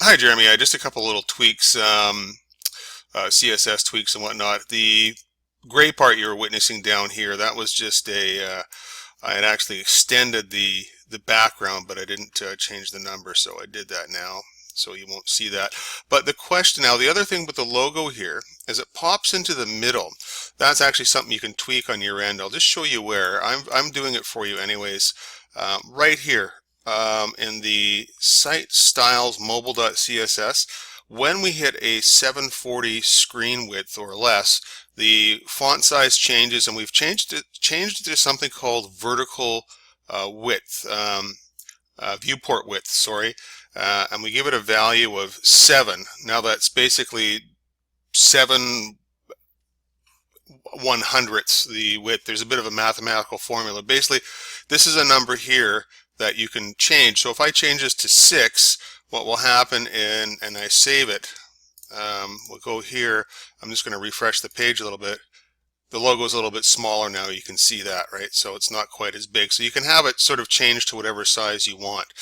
Hi, Jeremy. Just a couple little tweaks, CSS tweaks and whatnot. The gray part you were witnessing down here, that was just I had actually extended the background, but I didn't change the number, so I did that now. So you won't see that. But the question now, the other thing with the logo here is it pops into the middle. That's actually something you can tweak on your end. I'll just show you where. I'm doing it for you anyways. Right here in the site styles mobile.css, when we hit a 740 screen width or less, the font size changes, and we've changed it to something called vertical width, viewport width, sorry, and we give it a value of 7. Now that's basically 7/100ths the width. There's a bit of a mathematical formula. Basically, this is a number here that you can change. So if I change this to 6, what will happen and I save it, we'll go here. I'm just going to refresh the page a little bit. The logo is a little bit smaller now. You can see that, right? So it's not quite as big. So you can have it sort of change to whatever size you want.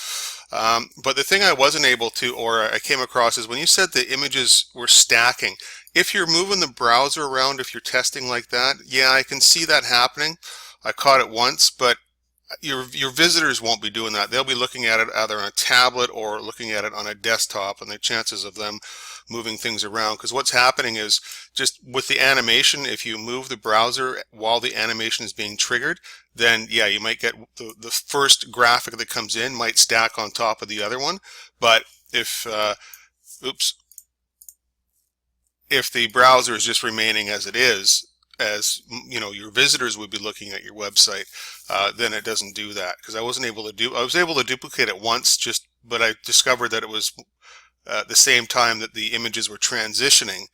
But the thing I wasn't able to, or I came across, is when you said the images were stacking. If you're moving the browser around, if you're testing like that, yeah, I can see that happening. I caught it once, but your visitors won't be doing that. They'll be looking at it either on a tablet or looking at it on a desktop, and the chances of them moving things around, because what's happening is just with the animation, if you move the browser while the animation is being triggered, then yeah, you might get the first graphic that comes in might stack on top of the other one. But if if the browser is just remaining as it is, as you know, your visitors would be looking at your website, then it doesn't do that. Because I was able to duplicate it once, but I discovered that it was at the same time that the images were transitioning.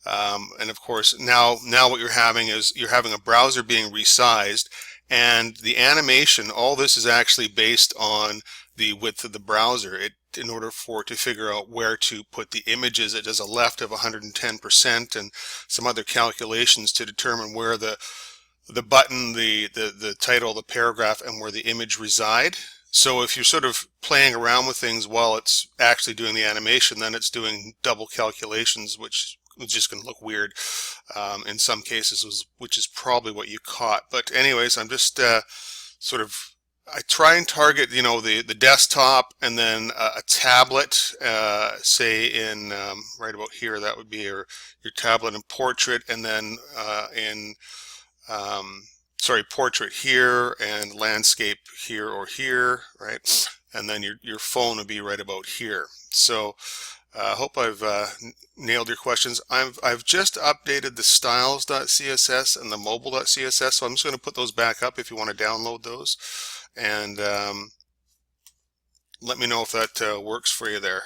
And of course, now what you're having is you're having a browser being resized, and the animation, all this is actually based on the width of the browser. In order for it to figure out where to put the images, it does a left of 110% and some other calculations to determine where the button, the title, the paragraph, and where the image reside. So if you're sort of playing around with things while it's actually doing the animation, then it's doing double calculations, which is just going to look weird in some cases, which is probably what you caught. But anyways, I'm just sort of, I try and target, you know, the desktop, and then a tablet, say in right about here, that would be your tablet and portrait, and then sorry, portrait here and landscape here or here, right? And then your phone would be right about here. So I hope I've nailed your questions. I've just updated the styles.css and the mobile.css, so I'm just going to put those back up if you want to download those, and let me know if that works for you there.